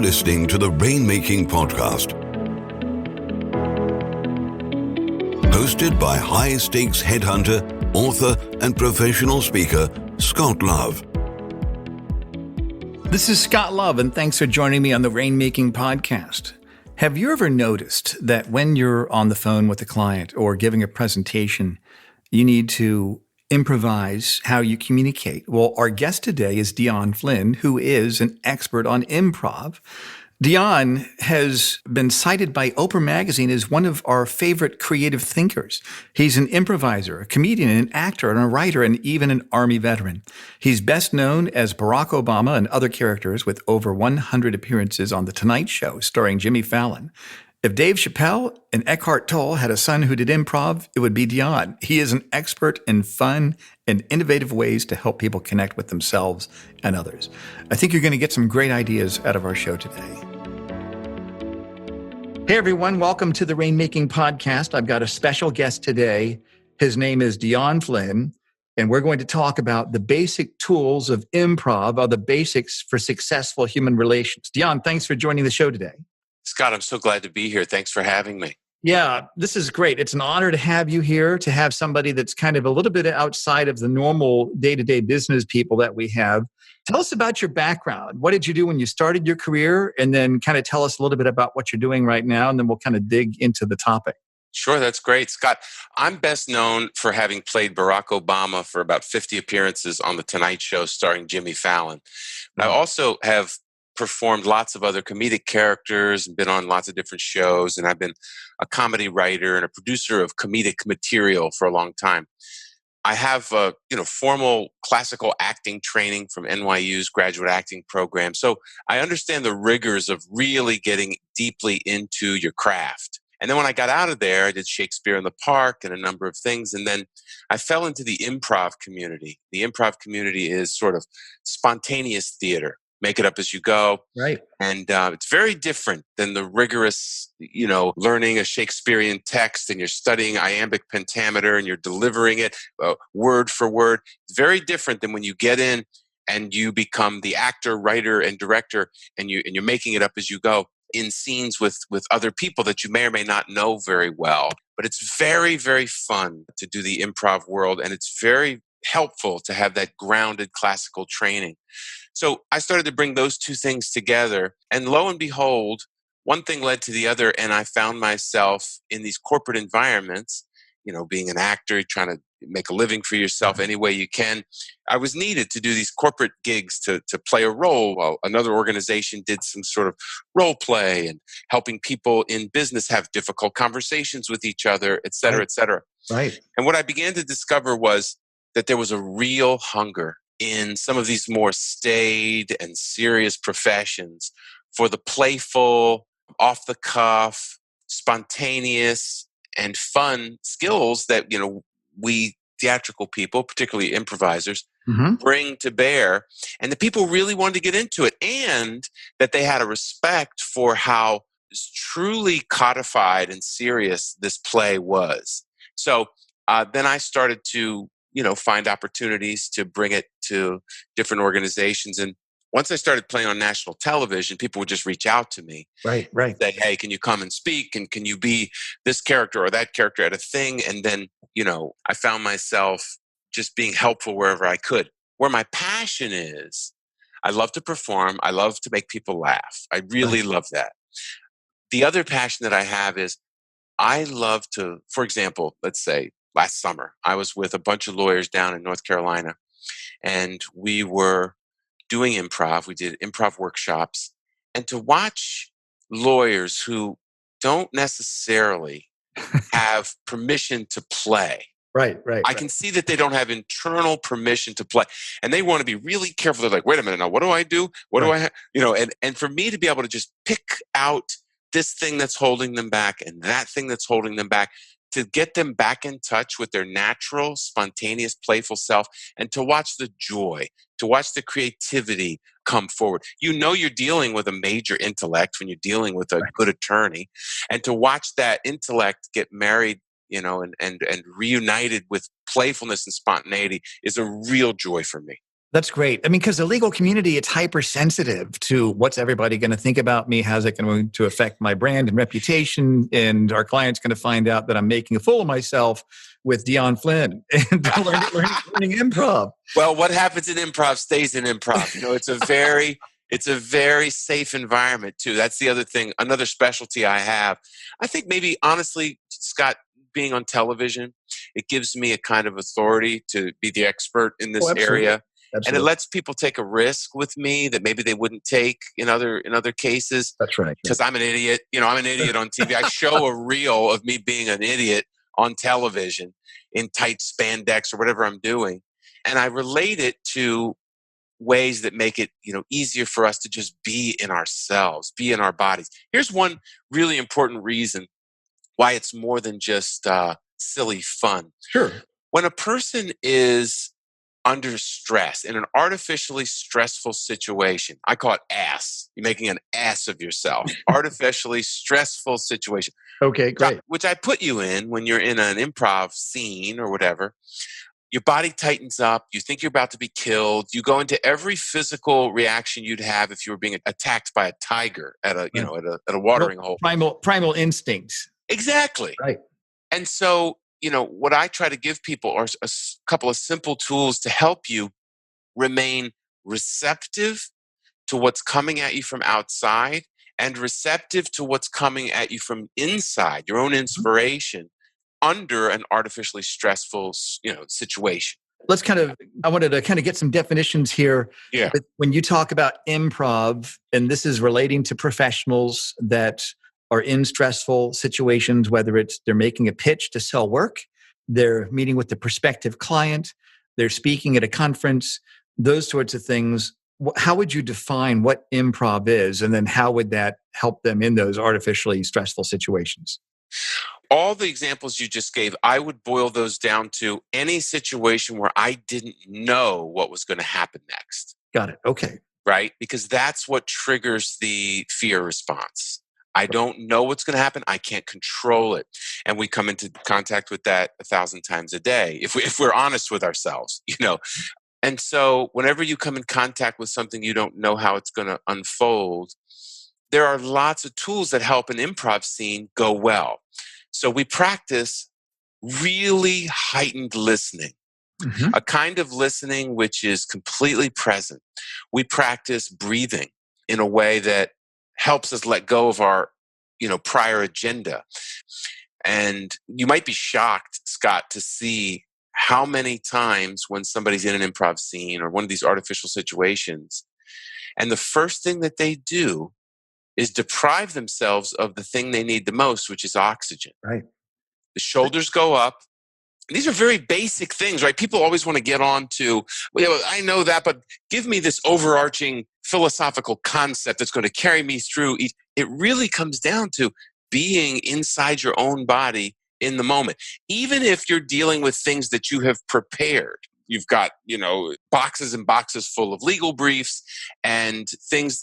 listening to the Rainmaking Podcast, hosted by high-stakes headhunter, author, and professional speaker, Scott Love. This is Scott Love, and thanks for joining me on the Rainmaking Podcast. Have you ever noticed that when you're on the phone with a client or giving a presentation, you need to improvise how you communicate? Well, our guest today is Dion Flynn, who is an expert on improv. Dion has been cited by Oprah Magazine as one of our favorite creative thinkers. He's an improviser, a comedian, an actor, and a writer, and even an Army veteran. He's best known as Barack Obama and other characters with over 100 appearances on The Tonight Show starring Jimmy Fallon. If Dave Chappelle and Eckhart Tolle had a son who did improv, it would be Dion. He is an expert in fun and innovative ways to help people connect with themselves and others. I think you're going to get some great ideas out of our show today. Hey, everyone. Welcome to the Rainmaking Podcast. I've got a special guest today. His name is Dion Flynn, and we're going to talk about the basic tools of improv, or the basics for successful human relations. Dion, thanks for joining the show today. Scott, I'm so glad to be here. Thanks for having me. Yeah, this is great. It's an honor to have you here, to have somebody that's kind of a little bit outside of the normal day-to-day business people that we have. Tell us about your background. What did you do when you started your career? And then kind of tell us a little bit about what you're doing right now, and then we'll kind of dig into the topic. Sure, that's great. Scott, I'm best known for having played Barack Obama for about 50 appearances on The Tonight Show starring Jimmy Fallon. I also have performed lots of other comedic characters and been on lots of different shows, and I've been a comedy writer and a producer of comedic material for a long time. I have formal classical acting training from NYU's graduate acting program, so I understand the rigors of really getting deeply into your craft. And then when I got out of there, I did Shakespeare in the Park and a number of things, and then I fell into the improv community. The improv community is sort of spontaneous theater. Make it up as you go. Right. And it's very different than the rigorous, learning a Shakespearean text and you're studying iambic pentameter and you're delivering it word for word. It's very different than when you get in and you become the actor, writer, and director, and you're making it up as you go in scenes with other people that you may or may not know very well. But it's very, very fun to do the improv world, and it's very helpful to have that grounded classical training. So I started to bring those two things together, and lo and behold, one thing led to the other, and I found myself in these corporate environments, being an actor, trying to make a living for yourself any way you can. I was needed to do these corporate gigs to play a role while another organization did some sort of role play and helping people in business have difficult conversations with each other, et cetera, et cetera. Right. And what I began to discover was that there was a real hunger in some of these more staid and serious professions for the playful, off-the-cuff, spontaneous, and fun skills that, we theatrical people, particularly improvisers, bring to bear. And the people really wanted to get into it, and that they had a respect for how truly codified and serious this play was. So then I started to find opportunities to bring it to different organizations. And once I started playing on national television, people would just reach out to me. Right. Say, hey, can you come and speak? And can you be this character or that character at a thing? And then, I found myself just being helpful wherever I could. Where my passion is, I love to perform. I love to make people laugh. I really love that. The other passion that I have is I love to, for example, let's say, last summer, I was with a bunch of lawyers down in North Carolina, and we were doing improv. We did improv workshops, and to watch lawyers who don't necessarily have permission to play. Right. I can see that they don't have internal permission to play, and they want to be really careful. They're like, wait a minute, now what do I do? What do I have? And for me to be able to just pick out this thing that's holding them back and that thing that's holding them back, to get them back in touch with their natural, spontaneous, playful self, and to watch the joy, to watch the creativity come forward. You're dealing with a major intellect when you're dealing with a good attorney, and to watch that intellect get married, and reunited with playfulness and spontaneity is a real joy for me. That's great. I mean, because the legal community, it's hypersensitive to what's everybody going to think about me? How's it going to affect my brand and reputation? And our client's going to find out that I'm making a fool of myself with Dion Flynn and learning improv. Well, what happens in improv stays in improv. It's a very safe environment too. That's the other thing, another specialty I have. I think maybe honestly, Scott, being on television, it gives me a kind of authority to be the expert in this area. Absolutely. And it lets people take a risk with me that maybe they wouldn't take in other cases. That's right. Because I'm an idiot. I'm an idiot on TV. I show a reel of me being an idiot on television in tight spandex or whatever I'm doing. And I relate it to ways that make it, easier for us to just be in ourselves, be in our bodies. Here's one really important reason why it's more than just silly fun. Sure. When a person is under stress in an artificially stressful situation, I call it ass. You're making an ass of yourself. Artificially stressful situation. Okay, great. Which I put you in when you're in an improv scene or whatever. Your body tightens up. You think you're about to be killed. You go into every physical reaction you'd have if you were being attacked by a tiger at a watering hole. Primal instincts. Exactly. Right. And so, what I try to give people are a couple of simple tools to help you remain receptive to what's coming at you from outside and receptive to what's coming at you from inside, your own inspiration, under an artificially stressful, situation. I wanted to kind of get some definitions here. Yeah. When you talk about improv, and this is relating to professionals that are in stressful situations, whether it's they're making a pitch to sell work, they're meeting with the prospective client, they're speaking at a conference, those sorts of things. How would you define what improv is? And then how would that help them in those artificially stressful situations? All the examples you just gave, I would boil those down to any situation where I didn't know what was going to happen next. Got it. Okay. Right? Because that's what triggers the fear response. I don't know what's going to happen. I can't control it. And we come into contact with that 1,000 times a day, if we're honest with ourselves, And so whenever you come in contact with something you don't know how it's going to unfold, there are lots of tools that help an improv scene go well. So we practice really heightened listening, a kind of listening which is completely present. We practice breathing in a way that helps us let go of our, prior agenda. And you might be shocked, Scott, to see how many times when somebody's in an improv scene or one of these artificial situations, and the first thing that they do is deprive themselves of the thing they need the most, which is oxygen. Right. The shoulders go up. These are very basic things, right? People always want to get on to, I know that, but give me this overarching philosophical concept that's going to carry me through. It really comes down to being inside your own body in the moment. Even if you're dealing with things that you have prepared, you've got, boxes and boxes full of legal briefs and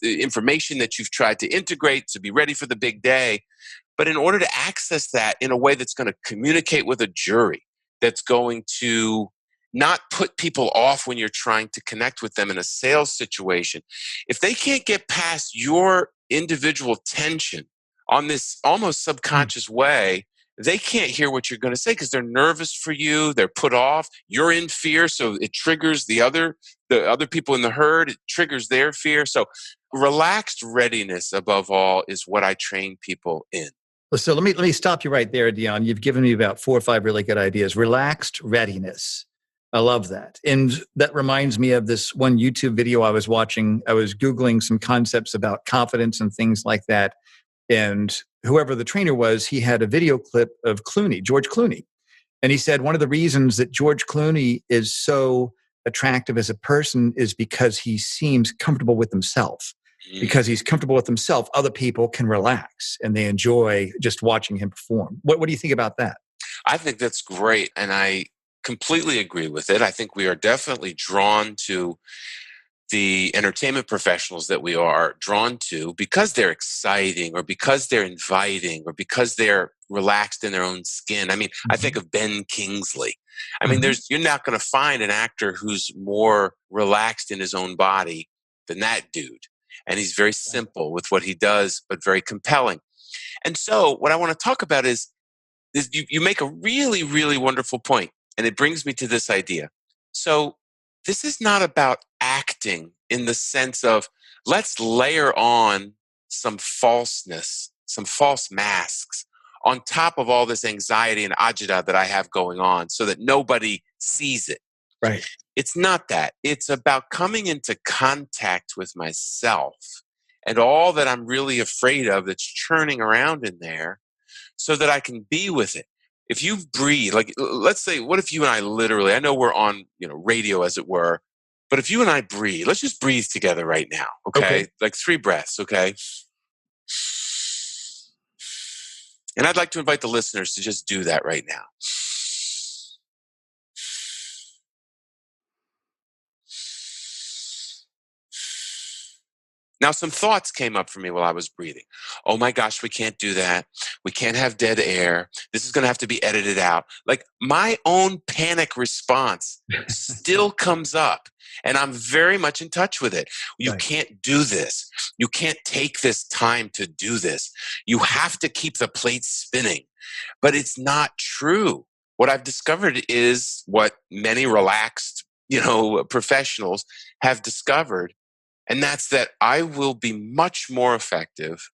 information that you've tried to integrate to be ready for the big day. But in order to access that in a way that's going to communicate with a jury, that's going to not put people off when you're trying to connect with them in a sales situation, if they can't get past your individual tension on this almost subconscious way, they can't hear what you're going to say because they're nervous for you. They're put off. You're in fear, so it triggers the other people in the herd. It triggers their fear. So relaxed readiness, above all, is what I train people in. So let me stop you right there, Dion. You've given me about 4 or 5 really good ideas. Relaxed readiness. I love that. And that reminds me of this one YouTube video I was watching. I was Googling some concepts about confidence and things like that. And whoever the trainer was, he had a video clip of George Clooney. And he said one of the reasons that George Clooney is so attractive as a person is because he seems comfortable with himself. Because he's comfortable with himself, other people can relax and they enjoy just watching him perform. What do you think about that? I think that's great. And I completely agree with it. I think we are definitely drawn to the entertainment professionals that we are drawn to because they're exciting or because they're inviting or because they're relaxed in their own skin. I mean, I think of Ben Kingsley. I mean, Mhm. you're not going to find an actor who's more relaxed in his own body than that dude. And he's very simple with what he does, but very compelling. And so what I want to talk about is you make a really, really wonderful point, and it brings me to this idea. So this is not about acting in the sense of let's layer on some falseness, some false masks on top of all this anxiety and agita that I have going on so that nobody sees it. Right. It's not that. It's about coming into contact with myself and all that I'm really afraid of that's churning around in there so that I can be with it. If you breathe, like let's say, what if you and I literally, I know we're on, radio as it were, but if you and I breathe, let's just breathe together right now, okay? Like 3 breaths, okay? And I'd like to invite the listeners to just do that right now. Now, some thoughts came up for me while I was breathing. Oh my gosh, we can't do that. We can't have dead air. This is going to have to be edited out. Like my own panic response still comes up, and I'm very much in touch with it. You can't do this. You can't take this time to do this. You have to keep the plate spinning. But it's not true. What I've discovered is what many relaxed, professionals have discovered. And that's that I will be much more effective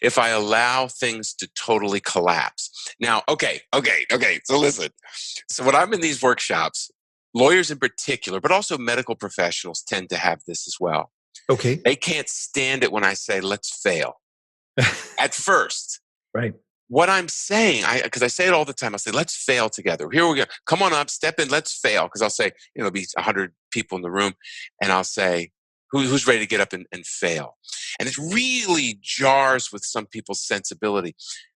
if I allow things to totally collapse. Now, okay. So listen. So when I'm in these workshops, lawyers in particular, but also medical professionals tend to have this as well. Okay. They can't stand it when I say, let's fail. At first. Right. What I'm saying, because I say it all the time, I'll say, let's fail together. Here we go. Come on up, step in, let's fail. Because I'll say, it'll be 100 people in the room. And I'll say, who's ready to get up and fail? And it really jars with some people's sensibility.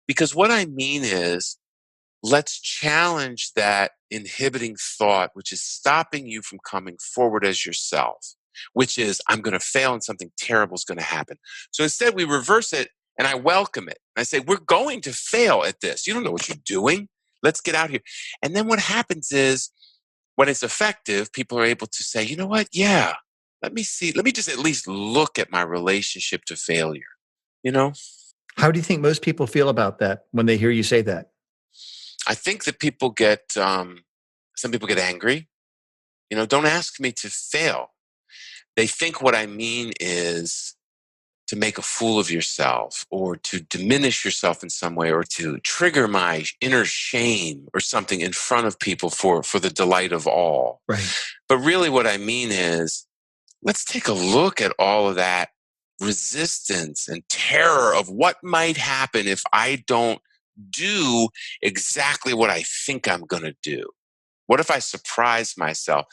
Because what I mean is, let's challenge that inhibiting thought, which is stopping you from coming forward as yourself, which is, I'm going to fail and something terrible is going to happen. So instead, we reverse it and I welcome it. And I say, we're going to fail at this. You don't know what you're doing. Let's get out here. And then what happens is, when it's effective, people are able to say, you know what? Yeah. Let me just at least look at my relationship to failure, How do you think most people feel about that when they hear you say that? I think that people some people get angry. Don't ask me to fail. They think what I mean is to make a fool of yourself or to diminish yourself in some way or to trigger my inner shame or something in front of people for the delight of all. Right. But really what I mean is, let's take a look at all of that resistance and terror of what might happen if I don't do exactly what I think I'm going to do. What if I surprise myself?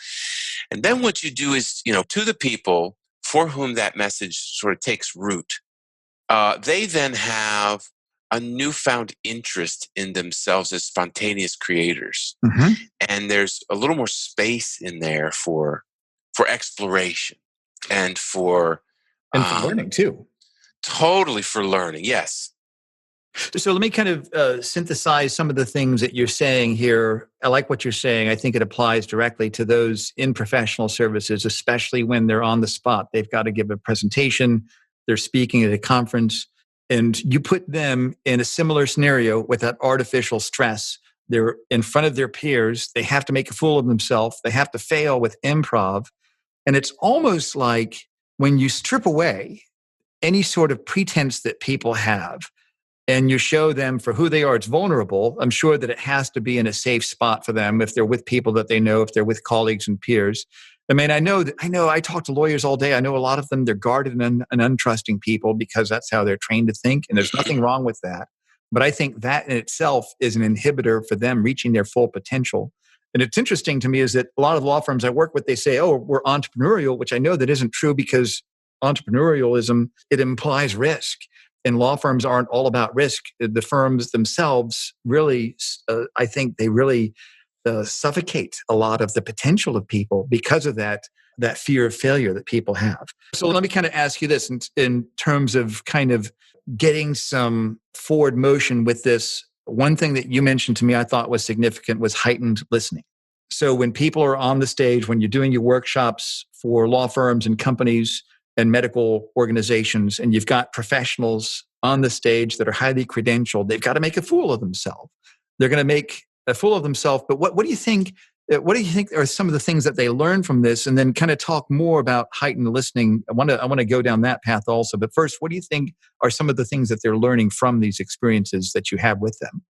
And then what you do is, to the people for whom that message sort of takes root, they then have a newfound interest in themselves as spontaneous creators. Mm-hmm. And there's a little more space in there for exploration and for learning too. Totally for learning, yes. So let me kind of synthesize some of the things that you're saying here. I like what you're saying. I think it applies directly to those in professional services, especially when they're on the spot. They've got to give a presentation. They're speaking at a conference. And you put them in a similar scenario with that artificial stress. They're in front of their peers. They have to make a fool of themselves. They have to fail with improv. And it's almost like when you strip away any sort of pretense that people have, and you show them for who they are, it's vulnerable. I'm sure that it has to be in a safe spot for them if they're with people that they know, if they're with colleagues and peers. I mean, I know I talk to lawyers all day. I know a lot of them, they're guarded and untrusting people because that's how they're trained to think. And there's nothing wrong with that. But I think that in itself is an inhibitor for them reaching their full potential. And it's interesting to me is that a lot of law firms I work with, they say, oh, we're entrepreneurial, which I know that isn't true because entrepreneurialism, it implies risk. And law firms aren't all about risk. The firms themselves really, I think they really suffocate a lot of the potential of people because of that fear of failure that people have. So let me kind of ask you this in terms of kind of getting some forward motion with this. one thing that you mentioned to me I thought was significant was heightened listening. So when people are on the stage, when you're doing your workshops for law firms and companies and medical organizations, and you've got professionals on the stage that are highly credentialed, they've got to make a fool of themselves. They're going to make a fool of themselves. But what do you think? What do you think are some of the things that they learn from this? And then kind of talk more about heightened listening. I want to go down that path also. But first, what do you think are some of the things that they're learning from these experiences that you have with them?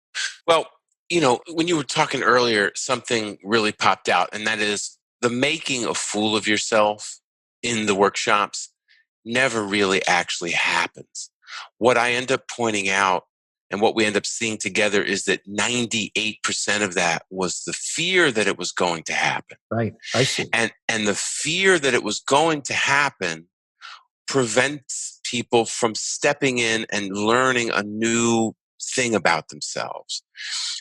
Well, when you were talking earlier, something really popped out, and that is the making a fool of yourself in the workshops never really actually happens. What I end up pointing out and what we end up seeing together is that 98% of that was the fear that it was going to happen. Right. I see. And the fear that it was going to happen prevents people from stepping in and learning a new thing about themselves.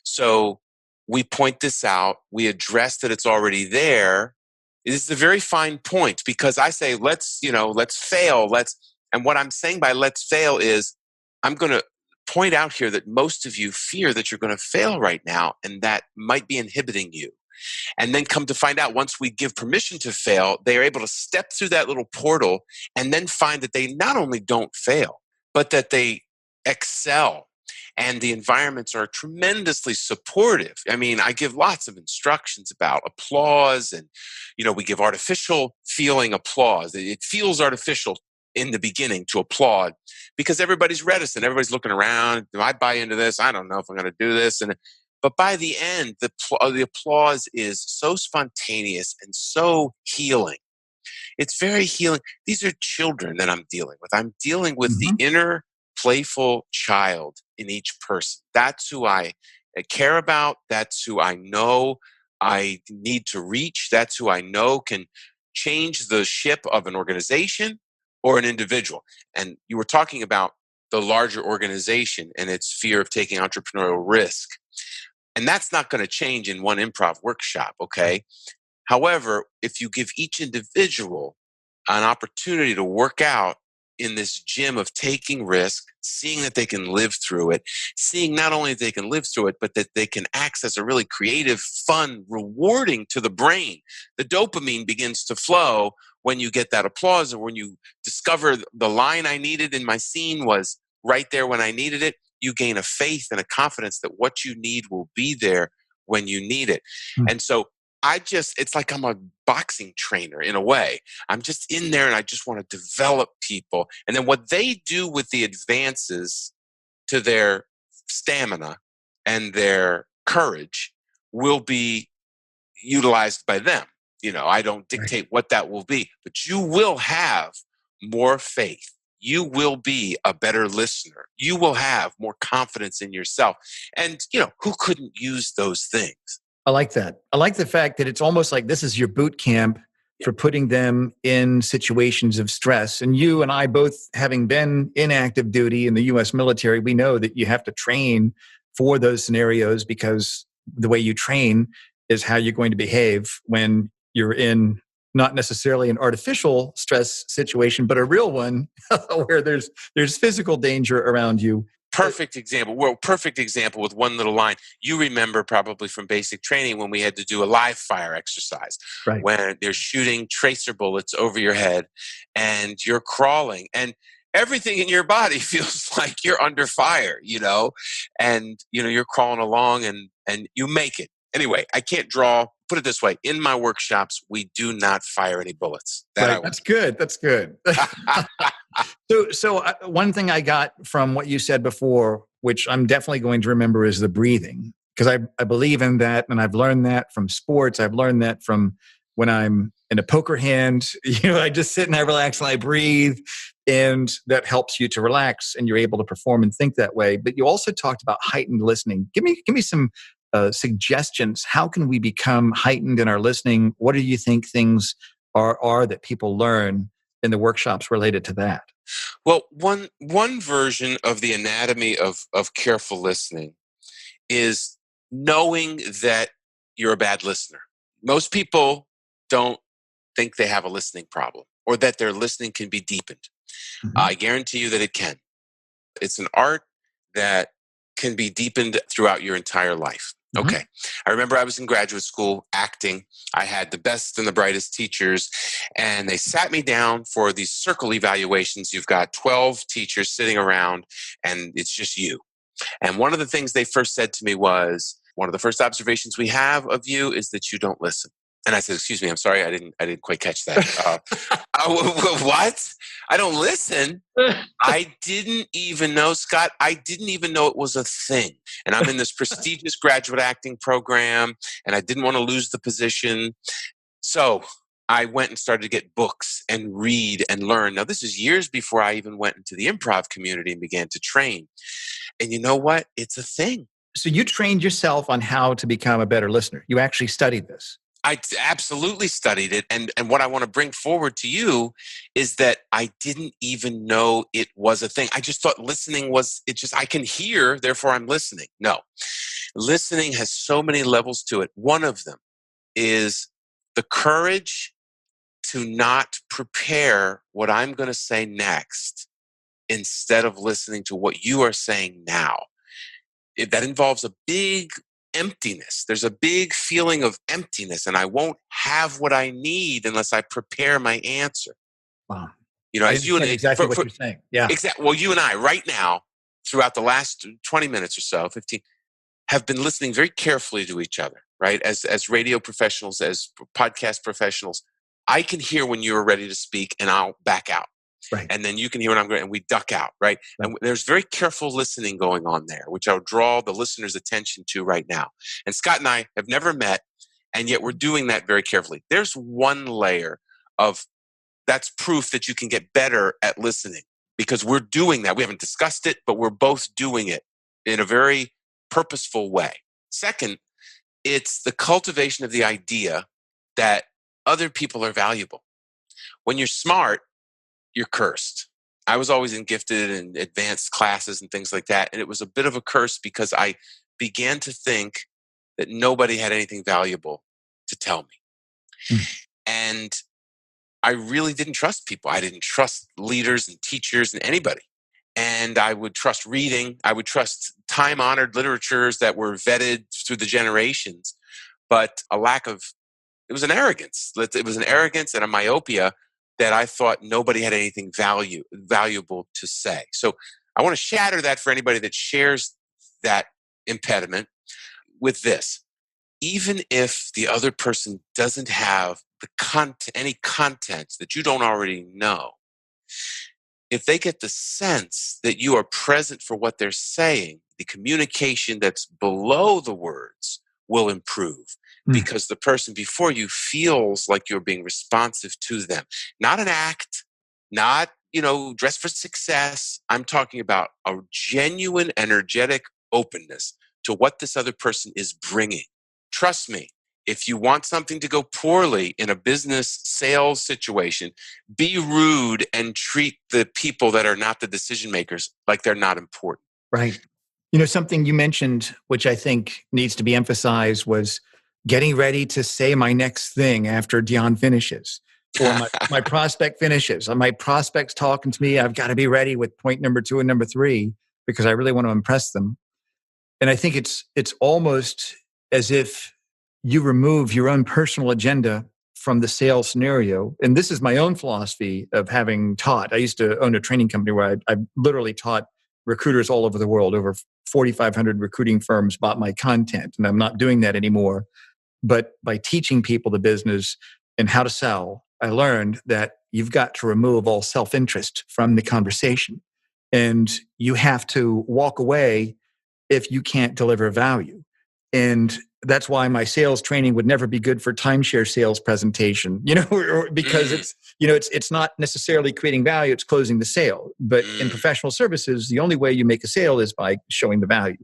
So we point this out, we address that it's already there. It is a very fine point, because I say, let's fail. And what I'm saying by let's fail is I'm going to point out here that most of you fear that you're going to fail right now, and that might be inhibiting you. And then come to find out, once we give permission to fail, they are able to step through that little portal and then find that they not only don't fail, but that they excel. And the environments are tremendously supportive. I mean, I give lots of instructions about applause, and, we give artificial feeling applause. It feels artificial in the beginning to applaud because everybody's reticent. Everybody's looking around. Do I buy into this? I don't know if I'm going to do this. But by the end, the applause is so spontaneous and so healing. It's very healing. These are children that I'm dealing with. I'm dealing with the inner playful child in each person. That's who I care about. That's who I know I need to reach. That's who I know can change the ship of an organization or an individual. And you were talking about the larger organization and its fear of taking entrepreneurial risk. And that's not going to change in one improv workshop, okay? However, if you give each individual an opportunity to work out in this gym of taking risk, seeing that they can live through it, seeing not only that they can live through it, but that they can access a really creative, fun, rewarding to the brain. The dopamine begins to flow when you get that applause, or when you discover the line I needed in my scene was right there when I needed it. You gain a faith and a confidence that what you need will be there when you need it. And so it's like I'm a boxing trainer in a way. I'm just in there and I just want to develop people. And then what they do with the advances to their stamina and their courage will be utilized by them. I don't dictate what that will be, but you will have more faith. You will be a better listener. You will have more confidence in yourself. And, who couldn't use those things? I like that. I like the fact that it's almost like this is your boot camp for putting them in situations of stress. And you and I both, having been in active duty in the U.S. military, we know that you have to train for those scenarios, because the way you train is how you're going to behave when you're in not necessarily an artificial stress situation, but a real one where there's physical danger around you. Perfect example. Well, perfect example with one little line. You remember probably from basic training when we had to do a live fire exercise, right, when they're shooting tracer bullets over your head and you're crawling and everything in your body feels like you're under fire, and, you're crawling along and you make it. Anyway, I can't put it this way. In my workshops, we do not fire any bullets. That's good. That's good. So one thing I got from what you said before, which I'm definitely going to remember, is the breathing, because I believe in that. And I've learned that from sports. I've learned that from when I'm in a poker hand, I just sit and I relax and I breathe, and that helps you to relax and you're able to perform and think that way. But you also talked about heightened listening. Give me some suggestions. How can we become heightened in our listening? What do you think things are that people learn in the workshops related to that? Well, one version of the anatomy of careful listening is knowing that you're a bad listener. Most people don't think they have a listening problem or that their listening can be deepened. I guarantee you that it can. It's an art that can be deepened throughout your entire life. Okay. I remember I was in graduate school acting. I had the best and the brightest teachers, and they sat me down for these circle evaluations. You've got 12 teachers sitting around, and it's just you. And one of the things they first said to me was, one of the first observations we have of you is that you don't listen. And I said, excuse me, I'm sorry, I didn't quite catch that. What? I don't listen? I didn't even know, Scott, I didn't even know it was a thing. And I'm in this prestigious graduate acting program, and I didn't want to lose the position. So I went and started to get books and read and learn. Now, this is years before I even went into the improv community and began to train. And you know what? It's a thing. So you trained yourself on how to become a better listener. You actually studied this. I absolutely studied it. And what I want to bring forward to you is that I didn't even know it was a thing. I just thought listening was, I can hear, therefore I'm listening. No, listening has so many levels to it. One of them is the courage to not prepare what I'm going to say next instead of listening to what you are saying now. That involves a big emptiness. There's a big feeling of emptiness, and I won't have what I need unless I prepare my answer. Wow. You know, I as you and exactly what you're saying. Yeah. Exactly. Well, you and I right now, throughout the last 20 minutes or so, 15, have been listening very carefully to each other, right? As radio professionals, as podcast professionals, I can hear when you're ready to speak, and I'll back out. Right. And then you can hear when I'm going, and we duck out, right? And there's very careful listening going on there, which I'll draw the listener's attention to right now. And Scott and I have never met, and yet we're doing that very carefully. There's one layer of that's proof that you can get better at listening because we're doing that. We haven't discussed it, but we're both doing it in a very purposeful way. Second, it's the cultivation of the idea that other people are valuable. When you're smart, you're cursed. I was always in gifted and advanced classes and things like that. And it was a bit of a curse because I began to think that nobody had anything valuable to tell me. And I really didn't trust people. I didn't trust leaders and teachers and anybody. And I would trust reading. I would trust time-honored literatures that were vetted through the generations. But it was an arrogance. It was an arrogance and a myopia that I thought nobody had anything valuable to say. So I want to shatter that for anybody that shares that impediment with this. Even if the other person doesn't have any content that you don't already know, if they get the sense that you are present for what they're saying, the communication that's below the words will improve. Because the person before you feels like you're being responsive to them. Not an act, not, dress for success. I'm talking about a genuine, energetic openness to what this other person is bringing. Trust me, if you want something to go poorly in a business sales situation, be rude and treat the people that are not the decision makers like they're not important. Right. Something you mentioned, which I think needs to be emphasized, was getting ready to say my next thing after Dion finishes, or my prospect finishes. My prospect's talking to me. I've got to be ready with point number 2 and number 3 because I really want to impress them. And I think it's almost as if you remove your own personal agenda from the sales scenario. And this is my own philosophy of having taught. I used to own a training company where I literally taught recruiters all over the world. Over 4,500 recruiting firms bought my content, and I'm not doing that anymore. But by teaching people the business and how to sell, I learned that you've got to remove all self-interest from the conversation. And you have to walk away if you can't deliver value. And that's why my sales training would never be good for timeshare sales presentation, because it's not necessarily creating value, it's closing the sale. But in professional services, the only way you make a sale is by showing the value.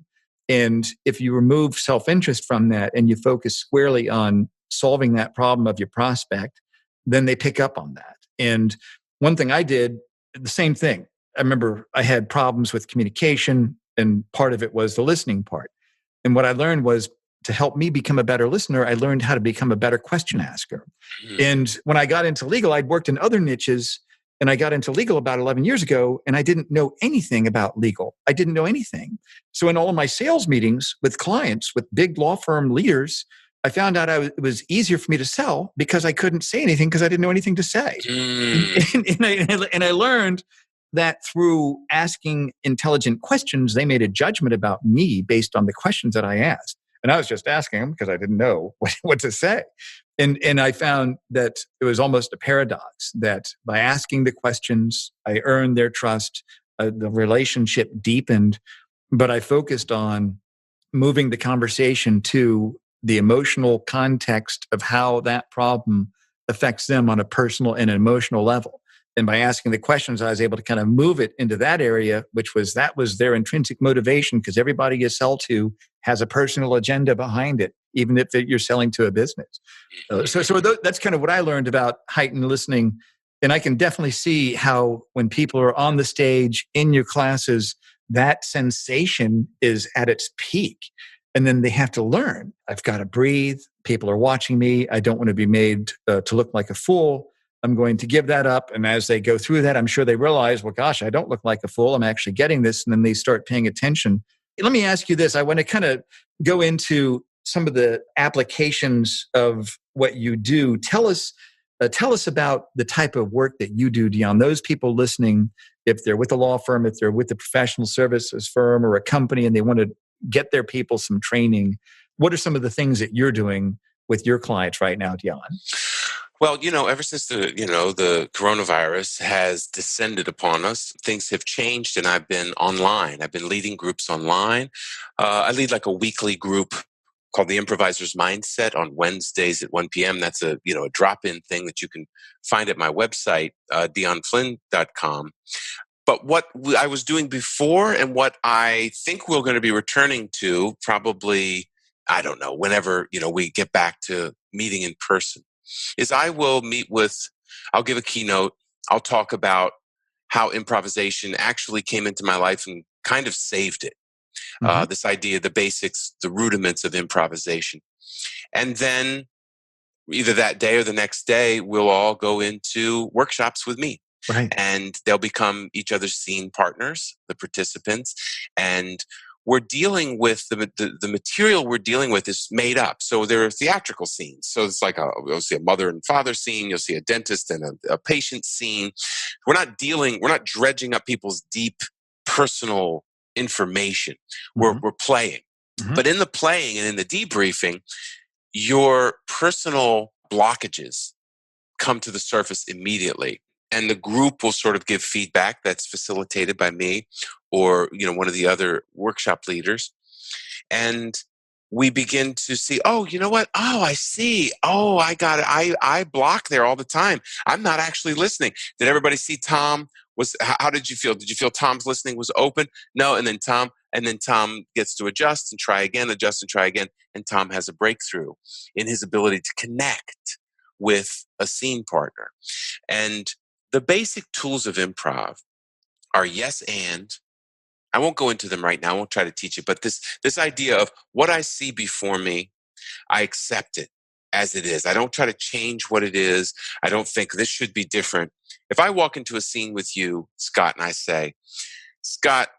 And if you remove self-interest from that and you focus squarely on solving that problem of your prospect, then they pick up on that. And one thing I did, the same thing. I remember I had problems with communication, and part of it was the listening part. And what I learned was, to help me become a better listener, I learned how to become a better question asker. And when I got into legal, I'd worked in other niches And I got into legal about 11 years ago, and I didn't know anything about legal. I didn't know anything. So in all of my sales meetings with clients, with big law firm leaders, I found out it was easier for me to sell because I couldn't say anything because I didn't know anything to say. And I learned that through asking intelligent questions, they made a judgment about me based on the questions that I asked. And I was just asking them because I didn't know what to say. And I found that it was almost a paradox that by asking the questions, I earned their trust, the relationship deepened, but I focused on moving the conversation to the emotional context of how that problem affects them on a personal and emotional level. And by asking the questions, I was able to kind of move it into that area, that was their intrinsic motivation, because everybody you sell to has a personal agenda behind it, even if you're selling to a business. So that's kind of what I learned about heightened listening. And I can definitely see how when people are on the stage in your classes, that sensation is at its peak. And then they have to learn. I've got to breathe. People are watching me. I don't want to be made to look like a fool. I'm going to give that up. And as they go through that, I'm sure they realize, well, gosh, I don't look like a fool. I'm actually getting this. And then they start paying attention. Let me ask you this. I want to kind of go into some of the applications of what you do. Tell us about the type of work that you do, Dion. Those people listening, if they're with a law firm, if they're with a professional services firm or a company, and they want to get their people some training, what are some of the things that you're doing with your clients right now, Dion? Well, ever since the coronavirus has descended upon us, things have changed, and I've been online. I've been leading groups online. I lead like a weekly group called the Improviser's Mindset on Wednesdays at 1 p.m. That's a drop-in thing that you can find at my website, dionflynn.com. But what I was doing before and what I think we're going to be returning to probably, I don't know, whenever we get back to meeting in person, is I'll give a keynote. I'll talk about how improvisation actually came into my life and kind of saved it. Mm-hmm. This idea, the basics, the rudiments of improvisation. And then either that day or the next day, we'll all go into workshops with me. Right. And they'll become each other's scene partners, the participants. And we're dealing with the material we're dealing with is made up. So there are theatrical scenes. So it's like you'll see a mother and father scene. You'll see a dentist and a patient scene. We're not dredging up people's deep personal information. Mm-hmm. We're playing. Mm-hmm. But in the playing and in the debriefing, your personal blockages come to the surface immediately. And the group will sort of give feedback that's facilitated by me or, one of the other workshop leaders. And we begin to see, oh, you know what? Oh, I see. Oh, I got it. I block there all the time. I'm not actually listening. Did everybody see Tom? How did you feel? Did you feel Tom's listening was open? No. And then Tom gets to adjust and try again, and Tom has a breakthrough in his ability to connect with a scene partner. And the basic tools of improv are yes and. I won't go into them right now. I won't try to teach it. But this idea of what I see before me, I accept it as it is. I don't try to change what it is. I don't think this should be different. If I walk into a scene with you, Scott, and I say, Scott,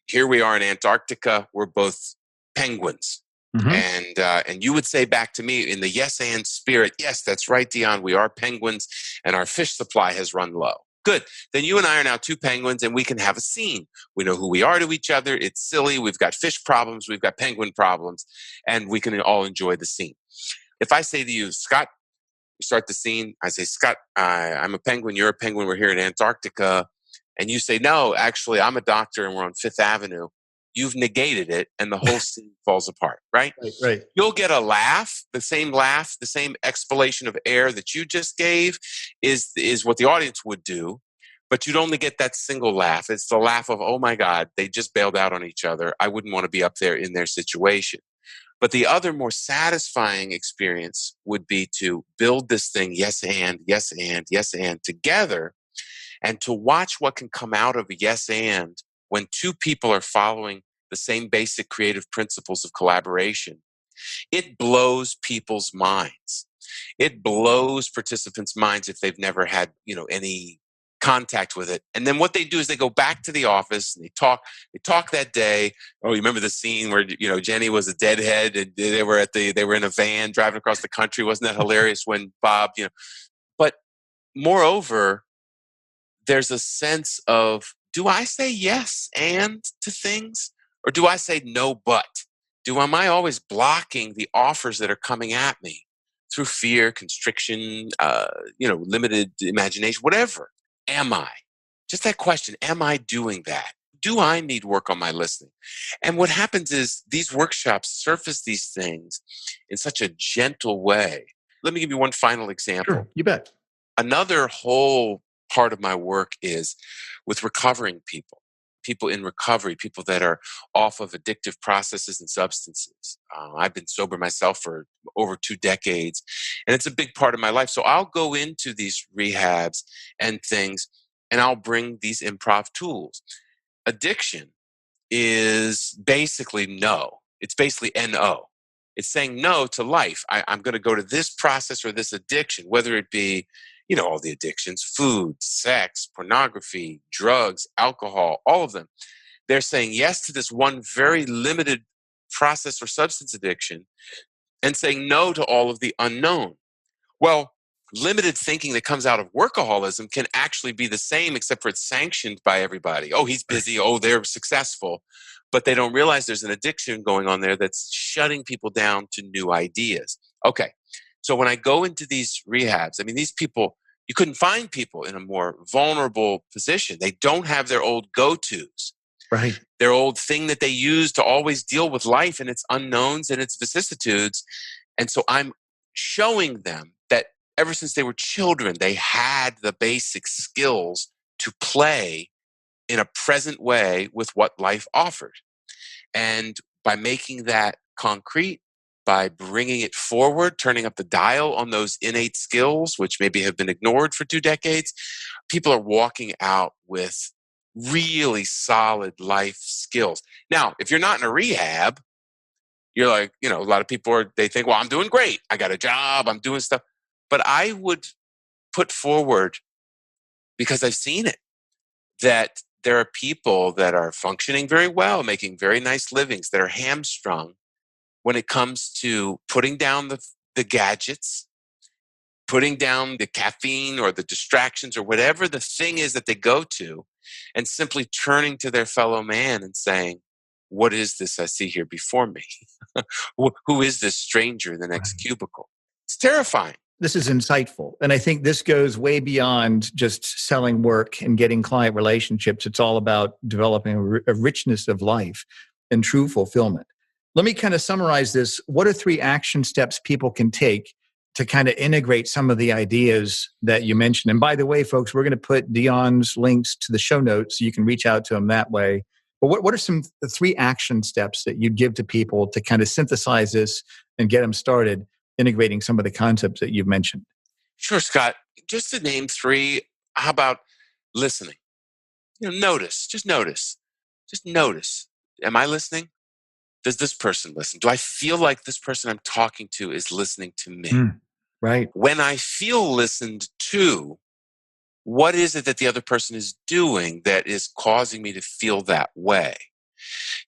here we are in Antarctica. We're both penguins. Mm-hmm. And you would say back to me in the yes and spirit, yes, that's right, Dion, we are penguins and our fish supply has run low. Good. Then you and I are now two penguins and we can have a scene. We know who we are to each other. It's silly. We've got fish problems. We've got penguin problems, and we can all enjoy the scene. If I say to you, Scott, we start the scene. I say, Scott, I'm a penguin. You're a penguin. We're here in Antarctica. And you say, no, actually, I'm a doctor and we're on Fifth Avenue. You've negated it and the whole scene falls apart, right? Right. You'll get a laugh, the same exhalation of air that you just gave is what the audience would do, but you'd only get that single laugh. It's the laugh of, oh my God, they just bailed out on each other. I wouldn't want to be up there in their situation. But the other more satisfying experience would be to build this thing, yes and together, and to watch what can come out of a yes and when two people are following the same basic creative principles of collaboration. It blows people's minds. It blows participants' minds if they've never had, any contact with it. And then what they do is they go back to the office and they talk that day. Oh, you remember the scene where, Jenny was a deadhead and they were in a van driving across the country. Wasn't that hilarious when Bob, but moreover, there's a sense of, do I say yes and to things, or do I say no but? Am I always blocking the offers that are coming at me through fear, constriction, limited imagination, whatever? Am I? Just that question, am I doing that? Do I need work on my listening? And what happens is these workshops surface these things in such a gentle way. Let me give you one final example. Sure, you bet. Another whole part of my work is with recovering people in recovery, people that are off of addictive processes and substances. I've been sober myself for over 2 decades, and it's a big part of my life. So I'll go into these rehabs and things, and I'll bring these improv tools. Addiction is basically no. It's basically NO. It's saying no to life. I'm going to go to this process or this addiction, whether it be all the addictions, food, sex, pornography, drugs, alcohol, all of them. They're saying yes to this one very limited process or substance addiction and saying no to all of the unknown. Well, limited thinking that comes out of workaholism can actually be the same, except for it's sanctioned by everybody. Oh, he's busy. Oh, they're successful. But they don't realize there's an addiction going on there that's shutting people down to new ideas. Okay. So when I go into these rehabs, these people, you couldn't find people in a more vulnerable position. They don't have their old go-tos. Right. Their old thing that they use to always deal with life and its unknowns and its vicissitudes. And so I'm showing them that ever since they were children, they had the basic skills to play in a present way with what life offered. And by making that concrete, by bringing it forward, turning up the dial on those innate skills, which maybe have been ignored for 2 decades, people are walking out with really solid life skills. Now, if you're not in a rehab, you're like, a lot of people they think, well, I'm doing great. I got a job. I'm doing stuff. But I would put forward, because I've seen it, that there are people that are functioning very well, making very nice livings, that are hamstrung when it comes to putting down the gadgets, putting down the caffeine or the distractions or whatever the thing is that they go to, and simply turning to their fellow man and saying, what is this I see here before me? Who is this stranger in the next cubicle? It's terrifying. This is insightful. And I think this goes way beyond just selling work and getting client relationships. It's all about developing a richness of life and true fulfillment. Let me kind of summarize this. What are 3 action steps people can take to kind of integrate some of the ideas that you mentioned? And by the way, folks, we're going to put Dion's links to the show notes so you can reach out to him that way. But what are some 3 action steps that you'd give to people to kind of synthesize this and get them started integrating some of the concepts that you've mentioned? Sure, Scott. Just to name 3, how about listening? Notice. Just notice. Am I listening? Does this person listen? Do I feel like this person I'm talking to is listening to me? Right. When I feel listened to, what is it that the other person is doing that is causing me to feel that way?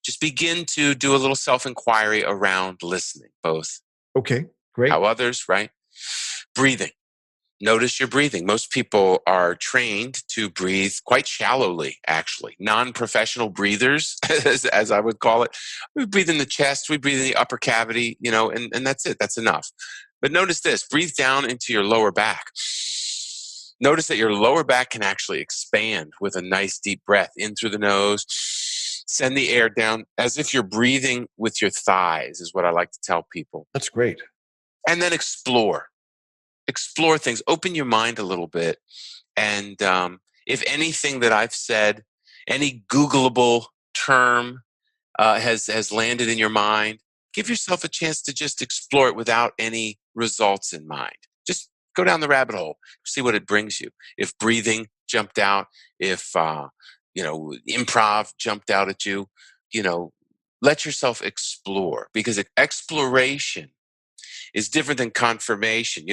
Just begin to do a little self-inquiry around listening, both Okay, great. how others, right? Breathing. Notice your breathing. Most people are trained to breathe quite shallowly, actually. Non-professional breathers, as I would call it. We breathe in the chest, we breathe in the upper cavity, and that's it. That's enough. But notice this. Breathe down into your lower back. Notice that your lower back can actually expand with a nice deep breath in through the nose. Send the air down as if you're breathing with your thighs, is what I like to tell people. That's great. And then explore things, open your mind a little bit. And if anything that I've said, any Googleable term has landed in your mind, give yourself a chance to just explore it without any results in mind. Just go down the rabbit hole, see what it brings you. If breathing jumped out, if improv jumped out at you, let yourself explore, because exploration is different than confirmation.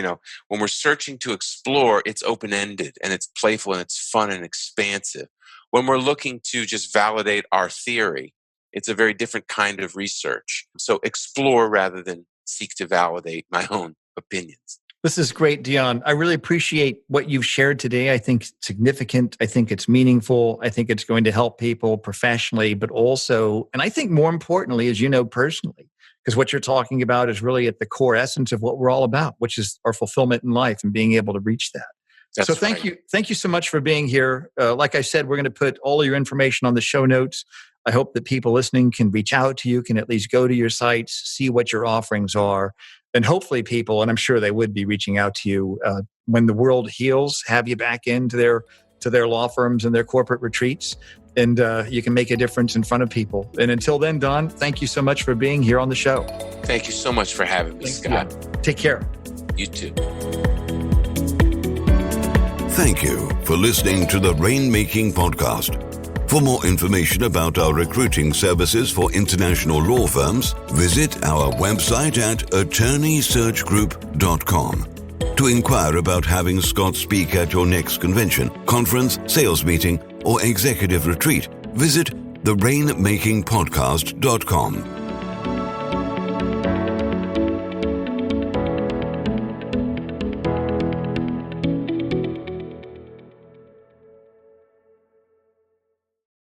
When we're searching to explore, it's open-ended and it's playful and it's fun and expansive. When we're looking to just validate our theory, it's a very different kind of research. So explore rather than seek to validate my own opinions. This is great, Dion. I really appreciate what you've shared today. I think it's significant. I think it's meaningful. I think it's going to help people professionally, but also, and I think more importantly, as you know personally, because what you're talking about is really at the core essence of what we're all about, which is our fulfillment in life and being able to reach that. That's so thank you. Thank you so much for being here. Like I said, we're going to put all of your information on the show notes. I hope that people listening can reach out to you, can at least go to your sites, see what your offerings are. And hopefully people, and I'm sure they would be reaching out to you when the world heals, have you back into their law firms and their corporate retreats, and you can make a difference in front of people. And until then, Don, thank you so much for being here on the show. Thank you so much for having me, Scott. Take care. You too. Thank you for listening to the Rainmaking Podcast. For more information about our recruiting services for international law firms, visit our website at attorneysearchgroup.com. To inquire about having Scott speak at your next convention, conference, sales meeting, or executive retreat, visit therainmakingpodcast.com.